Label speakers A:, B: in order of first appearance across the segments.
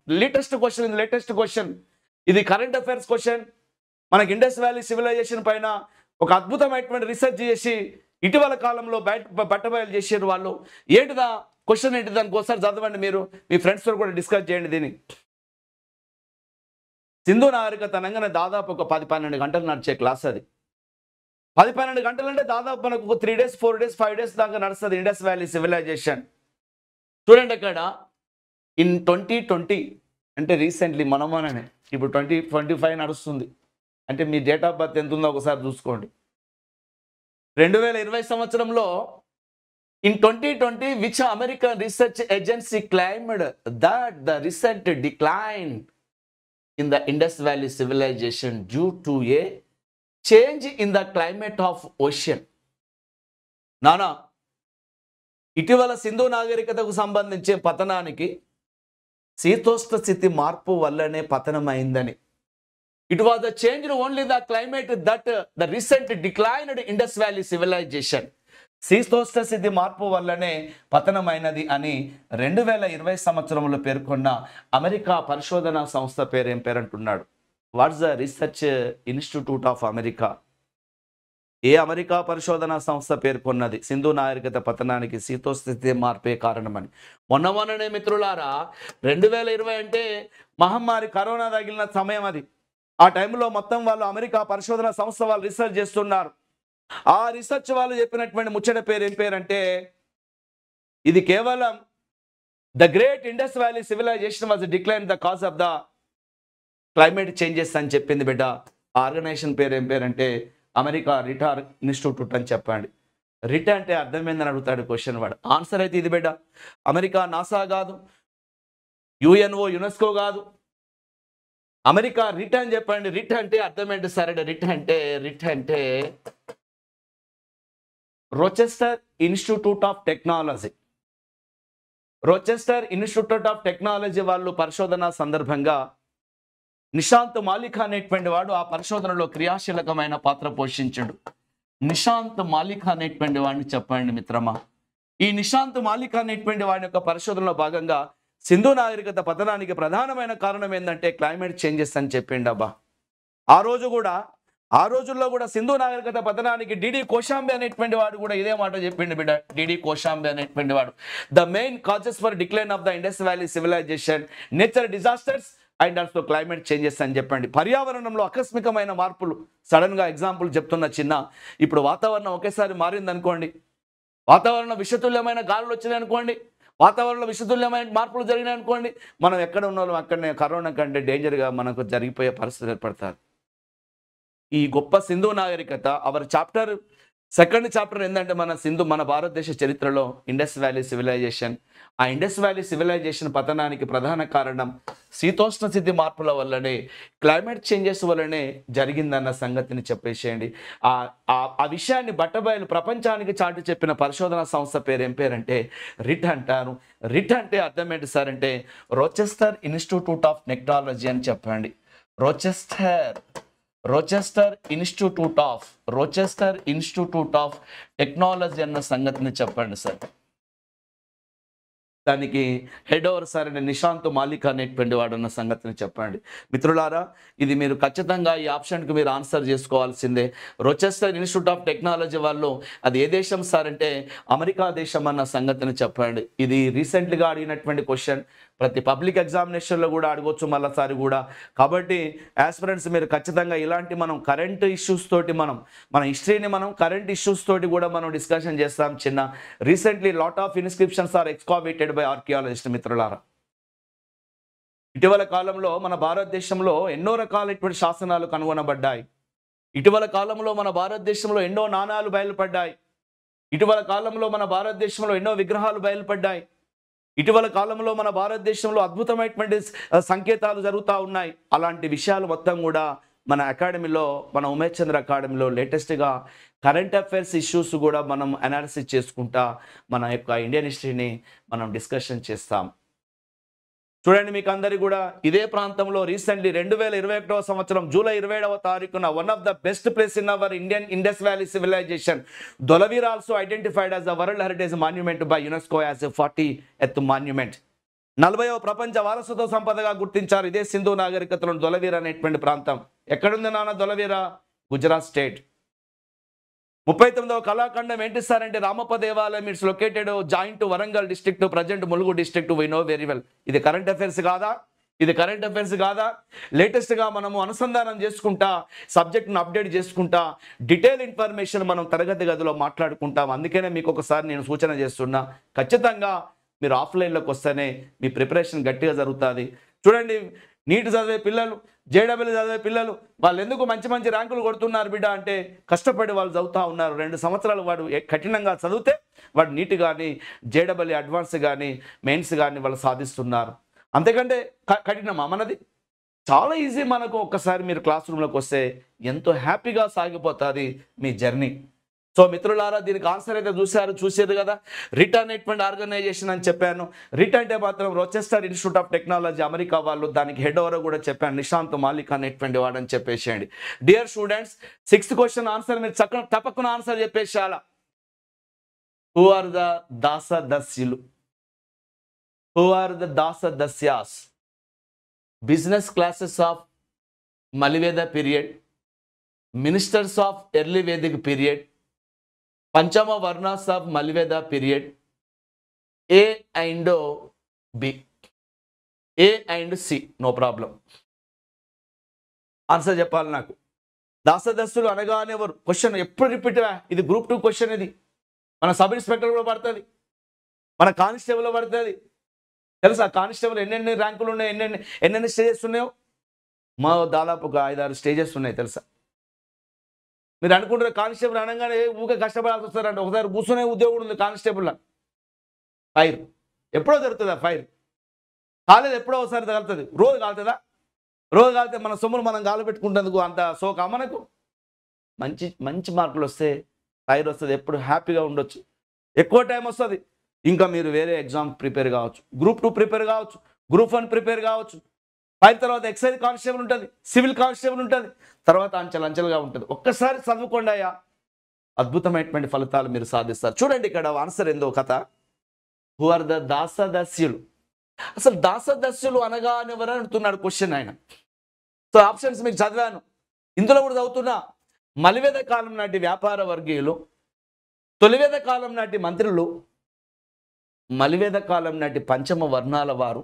A: Latest question ఇది current affairs question. మనకి Indus valley civilisation పైన ఒక అద్భుతమైనటువంటి రీసెర్చ్ చేసి ఇటీవల కాలంలో బట్టబయలు చేసారు వాళ్ళు. ఏంటిదా క్వశ్చన్ ఏంటి, దానికి ఒకసారి చదవండి, మీరు మీ ఫ్రెండ్స్తో కూడా డిస్కస్ చేయండి దీన్ని. సింధు నాగరికత అనగానే దాదాపు ఒక 10-12 గంటలు నడిచే క్లాస్ అది. 10-12 గంటలు అంటే దాదాపు మనకు ఒక 3 days 4 days 5 days దాకా నడుస్తుంది ఇండస్ వ్యాలీ సివిలైజేషన్. చూడండి అక్కడ ఇన్ 2020 అంటే రీసెంట్లీ మనమోననే ఇప్పుడు 2025 నడుస్తుంది. అంటే మీ డేట్ ఆఫ్ బర్త్ ఎంత ఉందో ఒకసారి చూసుకోండి. 2020 సంవత్సరంలో in 2020 which American research agency claimed that the recent decline in the Indus Valley civilization due to a change in the climate of ocean. నానా ఇటీవల సింధు నాగరికతకు సంబంధించే పతనానికి శీతోష్ణ స్థితి మార్పు వల్లనే పతనం అయిందని. It was the change only the climate that the recent declined Indus Valley civilization. శీతోష్ణ స్థితి మార్పు వల్లనే పతనమైనది అని 2020 సంవత్సరంలో పేర్కొన్న అమెరికా పరిశోధనా సంస్థ పేరు ఏం పేరంటున్నాడు? What's the research institute of America? ఏ అమెరికా పరిశోధనా సంస్థ పేర్కొన్నది సింధు నాగరికత పతనానికి శీతోష్ణ స్థితి మార్పే కారణమని? మొన్ననే మిత్రులారా 2020 అంటే మహమ్మారి కరోనా తగిలిన సమయం అది. ఆ టైంలో మొత్తం వాళ్ళు అమెరికా పరిశోధనా సంస్థ వాళ్ళు రీసెర్చ్ చేస్తున్నారు. ఆ రీసెర్చ్ వాళ్ళు చెప్పినటువంటి ముచ్చట పేరు ఏం పేరంటే ఇది కేవలం the great Indus valley civilization was decline the cause of the climate changes అని చెప్పింది బిడ్డ. ఆ ఆర్గనైజేషన్ పేరు ఏం పేరంటే అమెరికా రిటార్ ఇన్స్టిట్యూట్ అని చెప్పండి. రిట్ అంటే అర్థమైందని అడుగుతాడు క్వశ్చన్ వాడు. ఆన్సర్ అయితే ఇది బిడ్డ. అమెరికా నాసా కాదు, యుఎన్ఓ యునెస్కో కాదు, అమెరికా రిట్ అని చెప్పండి. రిట్ అంటే అర్థమేంటి సరే? రిట్ అంటే Rochester institute of technology. Rochester institute of technology వాళ్ళు పరిశోధన సందర్భంగా నిశాంత్ మాలిక్ అనేటువంటి వాడు ఆ పరిశోధనలో క్రియాశీలకమైన పాత్ర పోషించాడు. నిశాంత్ మాలిక్ అనేటువంటి వాడిని చెప్పండి మిత్రమా. ఈ నిశాంత్ మాలిక్ అనేటువంటి వాడి యొక్క పరిశోధనలో భాగంగా సింధు నాగరికత పతనానికి ప్రధానమైన కారణం ఏంటంటే క్లైమేట్ చేంజెస్ అని చెప్పిండు. అబ్బా ఆ రోజుల్లో కూడా సింధు నాగరికత పతనానికి డిడి కోశాంబే అనేటువంటి వాడు కూడా ఇదే మాట చెప్పిండు బిడ్డ. డిడి కోశాంబే అనేటువంటి వాడు the main causes for decline of the Indus valley civilization nature disasters and also climate changes అని చెప్పండి. పర్యావరణంలో ఆకస్మికమైన మార్పులు. సడన్ గా ఎగ్జాంపుల్ చెప్తున్న చిన్న, ఇప్పుడు వాతావరణం ఒకేసారి మారింది అనుకోండి, వాతావరణం విషతుల్యమైన గాలులు వచ్చినాయి అనుకోండి, వాతావరణంలో విషతుల్యమైన మార్పులు జరిగినాయి అనుకోండి, మనం ఎక్కడ ఉన్నాం అక్కడనే కరోనా కంటే డేంజర్గా మనకు జరిగిపోయే పరిస్థితి ఏర్పడతారు. ఈ గొప్ప సింధు నాగరికత అవర్ చాప్టర్ సెకండ్ చాప్టర్ ఏంటంటే మన భారతదేశ చరిత్రలో ఇండస్ వ్యాలీ సివిలైజేషన్. ఆ ఇండస్ వ్యాలీ సివిలైజేషన్ పతనానికి ప్రధాన కారణం శీతోష్ణ స్థితి మార్పుల వల్లనే, క్లైమేట్ చేంజెస్ వల్లనే జరిగిందన్న సంగతిని చెప్పేసేయండి. ఆ విషయాన్ని బట్టబయలు ప్రపంచానికి చాటి చెప్పిన పరిశోధనా సంస్థ పేరు ఏం పేరంటే రిట్ అంటారు. రిట్ అంటే అర్థం ఏంటి సార్ అంటే రోచెస్టర్ ఇన్స్టిట్యూట్ ఆఫ్ టెక్నాలజీ అని చెప్పండి. రోచెస్టర్ ఇన్స్టిట్యూట్ ఆఫ్ టెక్నాలజీ అన్న సంగతిని చెప్పండి సార్. దానికి హెడ్ ఓవర్ సార్ అని నిశాంత్ మాలిక్ అనేటువంటి వాడు అన్న సంగతిని చెప్పండి. మిత్రులారా, ఇది మీరు ఖచ్చితంగా ఈ ఆప్షన్కి మీరు ఆన్సర్ చేసుకోవాల్సిందే. రోచెస్టర్ ఇన్స్టిట్యూట్ ఆఫ్ టెక్నాలజీ వాళ్ళు అది ఏ దేశం సార్ అంటే అమెరికా దేశం అన్న సంగతిని చెప్పండి. ఇది రీసెంట్గా అడిగినటువంటి క్వశ్చన్. ప్రతి పబ్లిక్ ఎగ్జామినేషన్లో కూడా అడగవచ్చు మళ్ళీసారి కూడా. కాబట్టి యాస్పిరెంట్స్ మీరు ఖచ్చితంగా ఇలాంటి మనం కరెంట్ ఇష్యూస్ తోటి మన హిస్టరీని కరెంట్ ఇష్యూస్ తోటి కూడా మనం డిస్కషన్ చేస్తాం చిన్న. Recently lot of inscriptions are excavated by archaeologist మిత్రులారా. ఇటీవల కాలంలో మన భారతదేశంలో ఎన్నో రకాలైనటువంటి శాసనాలు కనుగొనబడ్డాయి. ఇటీవల కాలంలో మన భారతదేశంలో ఎన్నో నాణాలు బయలుపడ్డాయి. ఇటీవల కాలంలో మన భారతదేశంలో ఎన్నో విగ్రహాలు బయలుపడ్డాయి. ఇటీవల కాలంలో మన భారతదేశంలో అద్భుతమైనటువంటి సంకేతాలు జరుగుతూ ఉన్నాయి. అలాంటి విషయాలు మొత్తం కూడా మన అకాడమీలో, మన ఉమేష్ చంద్ర అకాడమీలో లేటెస్ట్గా కరెంట్ అఫైర్స్ ఇష్యూస్ కూడా మనం అనాలిసిస్ చేసుకుంటా మన యొక్క ఇండియన్ హిస్టరీని మనం డిస్కషన్ చేస్తాం. చూడండి, మీకు అందరికీ కూడా ఇదే ప్రాంతంలో రీసెంట్లీ 2021 సంవత్సరం జూలై 27వ తారీఖున one of the best place in our Indian Indus valley civilisation Dholavira also identified as the world heritage monument by UNESCO as a 40th monument. 40వ ప్రపంచ వారసత్వ సంపదగా గుర్తించారు. ఇదే సింధు నాగరికతలో దొలవీర అనేటువంటి ప్రాంతం. ఎక్కడుంది నాన్న దొలవీర? గుజరాత్ స్టేట్. 39వ కళాఖండం ఏంటి సార్ అంటే రామప్ప దేవాలయం. It's located joint Warangal district, present Mulugu district. We know very well. ఇది కరెంట్ అఫైర్స్ కాదా? ఇది కరెంట్ అఫైర్స్ కాదా? లేటెస్ట్గా మనము అనుసంధానం చేసుకుంటా, సబ్జెక్ట్ను అప్డేట్ చేసుకుంటా, డీటెయిల్ ఇన్ఫర్మేషన్ మనం తరగతి గదిలో మాట్లాడుకుంటాం. అందుకనే మీకు ఒకసారి నేను సూచన చేస్తున్నా, ఖచ్చితంగా మీరు ఆఫ్లైన్లోకి వస్తేనే మీ ప్రిపరేషన్ గట్టిగా జరుగుతుంది. చూడండి, నీట్ చదివే పిల్లలు, జేడబ్ల్యూ చదివే పిల్లలు, వాళ్ళు ఎందుకు మంచి మంచి ర్యాంకులు కొడుతున్నారు బిడ్డ అంటే కష్టపడి వాళ్ళు చదువుతూ ఉన్నారు. 2 సంవత్సరాలు వాడు కఠినంగా చదివితే వాడు నీట్ కానీ, జేడబ్ల్యూ అడ్వాన్స్ కానీ, మెయిన్స్ కానీ వాళ్ళు సాధిస్తున్నారు. అంతేకంటే కఠినమా మనది? చాలా ఈజీ. మనకు ఒక్కసారి మీరు క్లాస్ రూమ్లోకి వస్తే ఎంతో హ్యాపీగా సాగిపోతుంది మీ జర్నీ. సో మిత్రులారా, దీనికి ఆన్సర్ అయితే చూసేది కదా. రిట్ అనేటువంటి ఆర్గనైజేషన్ అని చెప్పాను. రిట్ అంటే మాత్రం Rochester institute of technology, America వాళ్ళు. దానికి హెడ్ ఓవర్ కూడా చెప్పాను, నిశాంత్ మాలిక్ అనేటువంటి వాడని చెప్పేసేయండి. Dear students, 6th question answer మీరు తప్పకుండా ఆన్సర్ చెప్పేసేయాల. హూ ఆర్ ద దాసదస్యులు? హూ ఆర్ ద దాసదస్యాస్? బిజినెస్ క్లాసెస్ ఆఫ్ మలివేద period, ministers of early Vedic period, పంచమ వర్ణాస్ ఆఫ్ మలివేద period. A and B, A and C, no problem. Answer చెప్పాలి నాకు. దాసదస్సులు అనగానే ఎవరు? క్వశ్చన్ ఎప్పుడు రిపీట్. ఇది గ్రూప్ 2 క్వశ్చన్. ఇది మన సబ్ ఇన్స్పెక్టర్ కూడా పడుతుంది, మన కానిస్టేబుల్ పడుతుంది. తెలుసా కానిస్టేబుల్ ఎన్నెన్ని ర్యాంకులు ఉన్నాయి, ఎన్నెన్ని స్టేజెస్ ఉన్నాయో? మా దాదాపు ఒక 5-6 స్టేజెస్ ఉన్నాయి తెలుసా. మీరు అనుకుంటారు కానిస్టేబుల్ అనగానే ఊకే కష్టపడాల్సి వస్తారంటే, ఒకసారి కూర్చునే ఉద్యోగం ఉంది కానిస్టేబుల్. ఫైర్ ఎప్పుడో జరుగుతుందా? ఫైర్ కాలేదు, ఎప్పుడో ఒకసారి తగులుతుంది. రోజు కాలుతుందా? రోజు కాలితే మన సొమ్ములు మనం గాలి పెట్టుకుంటేందుకు అంత సోక మనకు? మంచి మంచి మార్కులు వస్తే ఫైర్ వస్తుంది, ఎప్పుడు హ్యాపీగా ఉండొచ్చు. ఎక్కువ టైం వస్తుంది, ఇంకా మీరు వేరే ఎగ్జామ్ ప్రిపేర్ కావచ్చు, గ్రూప్ 2 ప్రిపేర్ కావచ్చు, గ్రూప్ 1 ప్రిపేర్ కావచ్చు. ఫైర్ తర్వాత ఎక్సైజ్ కానిస్టేబుల్ ఉంటుంది, సివిల్ కానిస్టేబుల్ ఉంటుంది, తర్వాత అంచెలంచెలుగా ఉంటుంది. ఒక్కసారి చదువుకోండి అయ్యా, అద్భుతమైనటువంటి ఫలితాలు మీరు సాధిస్తారు. చూడండి ఇక్కడ ఆన్సర్ ఏందో కథ. హూ ఆర్ ద దాసదస్యులు? అసలు దాసదస్యులు అనగానే ఎవరు అంటున్నాడు క్వశ్చన్ ఆయన. సో ఆప్షన్స్ మీకు చదివాను, ఇందులో కూడా చదువుతున్నా. మలివేద కాలం నాటి వ్యాపార వర్గీయులు, తొలివేద కాలం నాటి మంత్రులు, మలివేద కాలం నాటి పంచమ వర్ణాల వారు.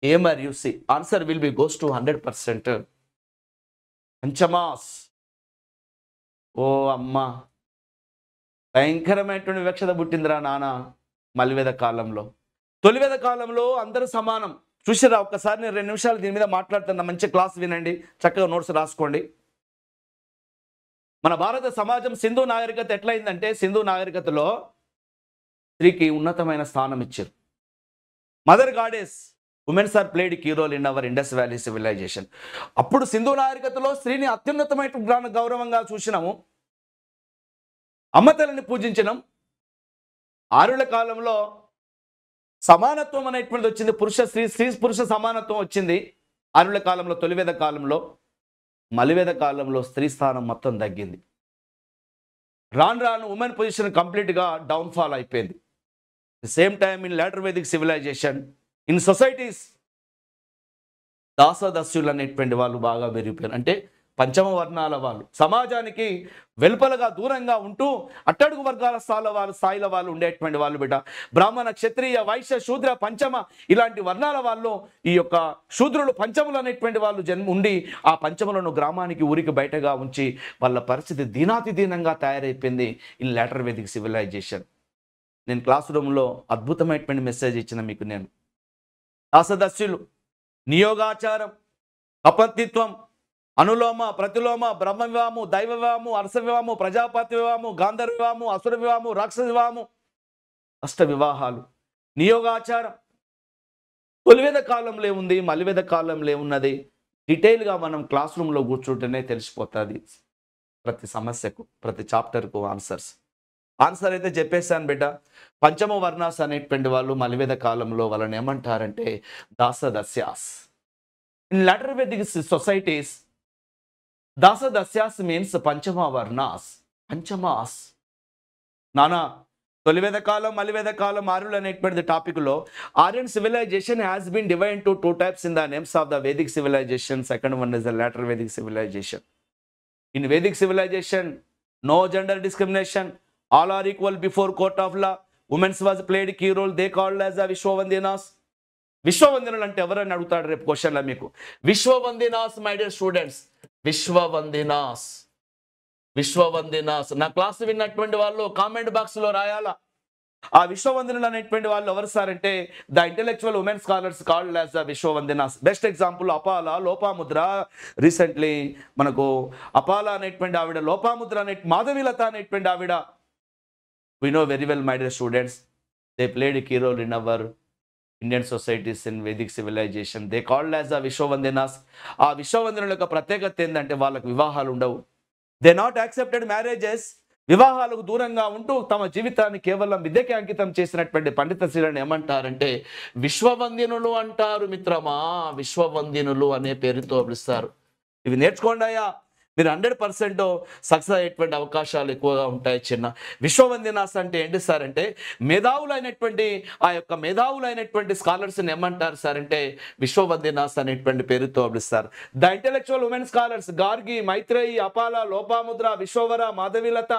A: ఏ మరియు C. Answer will be goes to 100%. పంచమాస్. ఓ అమ్మా, భయంకరమైనటువంటి వివక్షత పుట్టిందిరా నాన్న మలివేద కాలంలో. తొలివేద కాలంలో అందరూ సమానం. చూసిరా, ఒక్కసారి నేను 2 నిమిషాలు దీని మీద మాట్లాడుతున్నా, మంచి క్లాస్ వినండి, చక్కగా నోట్స్ రాసుకోండి. మన భారత సమాజం సింధు నాగరికత ఎట్లయిందంటే, సింధు నాగరికతలో స్త్రీకి ఉన్నతమైన స్థానం ఇచ్చారు. Mother goddess, women's are played key role in our Indus valley civilization. అప్పుడు సింధు నాగరికతలో స్త్రీని అత్యున్నతమైన గౌరవంగా చూసినాము, అమ్మతల్లిని పూజించినాం. ఆర్యుల కాలంలో సమానత్వం అనేటువంటిది వచ్చింది, స్త్రీ పురుష సమానత్వం వచ్చింది ఆర్యుల కాలంలో, తొలివేద కాలంలో. మలివేద కాలంలో స్త్రీ స్థానం మొత్తం తగ్గింది. రాను రాను ఉమెన్ పొజిషన్ కంప్లీట్గా డౌన్ఫాల్ అయిపోయింది. Same time in later Vedic civilisation, in societies, దాసదస్యులు అనేటువంటి వాళ్ళు బాగా పెరిగిపోయారు. అంటే పంచమ వర్ణాల వాళ్ళు సమాజానికి వెలుపలగా దూరంగా ఉంటూ అట్టడుగు వర్గాల స్థాయిల వాళ్ళు ఉండేటువంటి వాళ్ళు బిడ్డ. బ్రాహ్మణ, క్షత్రియ, వైశ్య, శూద్ర, పంచమ ఇలాంటి వర్ణాల వాళ్ళు, ఈ యొక్క శూద్రులు పంచములు అనేటువంటి వాళ్ళు ఉండి ఆ పంచములను గ్రామానికి ఊరికి బయటగా ఉంచి వాళ్ళ పరిస్థితి దీనాతి దీనంగా తయారైపోయింది ఇన్ లేటర్ వేదిక్ సివిలైజేషన్. నేను క్లాస్ రూమ్లో అద్భుతమైనటువంటి మెసేజ్ ఇచ్చిన మీకు నేను. దాసదస్యులు, నియోగాచారం, అపత్తిత్వం, అనులోమ, ప్రతిలోమ, బ్రహ్మ వివాహము, దైవ వివాహము, అరస వివాహము, ప్రజాపతి వివాహము, గాంధర్వ వివాహము, అసుర వివాహము, రాక్షస వివాహము, అష్ట వివాహాలు, నియోగాచారం. తొలివేద కాలంలో ఉంది, మలివేద కాలంలో ఉన్నది. డీటెయిల్గా మనం క్లాస్ రూమ్లో కూర్చుంటేనే తెలిసిపోతుంది ప్రతి సమస్యకు, ప్రతి చాప్టర్కు ఆన్సర్ అయితే చెప్పేశాను బిడ్డ. పంచమ వర్ణాస్ అనేటువంటి వాళ్ళు మలివేద కాలంలో వాళ్ళని ఏమంటారంటే దాసదస్యాస్. ఇన్ లేటర్ వేదిక్ సొసైటీస్, దాసదస్యాస్ మీన్స్ పంచమ వర్ణాస్, పంచమాస్. నానా, తొలివేద కాలం మలివేద కాలం ఆర్యులు అనేటువంటి టాపిక్లో Aryan civilization has been divide to 2 types in the names of the Vedic civilization. Second one is the later Vedic civilization. In Vedic civilization, no gender discrimination, all are equal before court of law. Women was played key role. They called as the Vishwavandinas. విశ్వవందనులు అంటే ఎవరని అడుగుతాడు రేపు క్వశ్చన్లో మీకు. విశ్వవందినాస్ my dear students, విశ్వవందినాస్. నా class విన్నటువంటి వాళ్ళు comment బాక్స్లో రాయాలా. ఆ విశ్వవందనులు అనేటువంటి వాళ్ళు ఎవరు సార్ అంటే the intellectual women scholars called as the Vishwavandanas. Best example Apala, Lopamudra. Recently మనకు అపాల అనేటువంటి ఆవిడ, లోపాముద్ర అనే మాధవీలత అనేటువంటి ఆవిడ. We know very well my dear students, they played key role in our Indian societies in Vedic civilization. They called as the Vishwavandanas. ఆ విశ్వవందనుల యొక్క ప్రత్యేకత ఏంటంటే వాళ్ళకు వివాహాలు ఉండవు. They not accepted marriages. వివాహాలకు దూరంగా ఉంటూ తమ జీవితాన్ని కేవలం విద్యకి అంకితం చేసినటువంటి పండిత శ్రీలను ఏమంటారంటే విశ్వవందినులు అంటారు మిత్రమా. విశ్వవందినులు అనే పేరుతో పిలుస్తారు. ఇవి నేర్చుకోండి అయ్యా, మీరు 100% సక్సెస్ అయ్యేటువంటి అవకాశాలు ఎక్కువగా ఉంటాయి. చిన్న విశ్వవందినాస్ అంటే ఏంటి సార్ అంటే మేధావులైనటువంటి ఆ యొక్క మేధావులైనటువంటి స్కాలర్స్ని ఏమంటారు సార్ అంటే విశ్వవందినాస్ అనేటువంటి పేరుతో పిలుస్తారు. The intellectual women scholars Gargi, Maitreyi, Apala, Lopamudra, Vishwavara, Madhavilatha,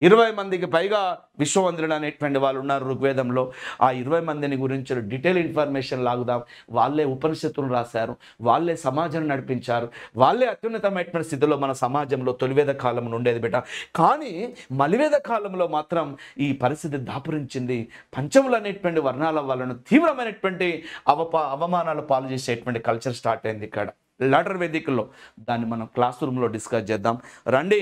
A: 20 మందికి పైగా విశ్వవందులు అనేటువంటి వాళ్ళు ఉన్నారు ఋగ్వేదంలో. ఆ 20 మందిని గురించి డీటెయిల్ ఇన్ఫర్మేషన్ లాగుదాం. వాళ్ళే ఉపనిషత్తులు రాశారు, వాళ్ళే సమాజాన్ని నడిపించారు, వాళ్ళే అత్యున్నతమైనటువంటి స్థితిలో మన సమాజంలో తొలివేద కాలం ఉండేది బిడ్డ. కానీ మలివేద కాలంలో మాత్రం ఈ పరిస్థితి దాపురించింది. పంచములు అనేటువంటి వర్ణాల వాళ్ళను తీవ్రమైనటువంటి అవమానాలు పాలు చేసేటువంటి కల్చర్ స్టార్ట్ అయింది ఇక్కడ లేటర్ వేదికల్లో. దాన్ని మనం క్లాస్ రూమ్లో డిస్కస్ చేద్దాం రండి.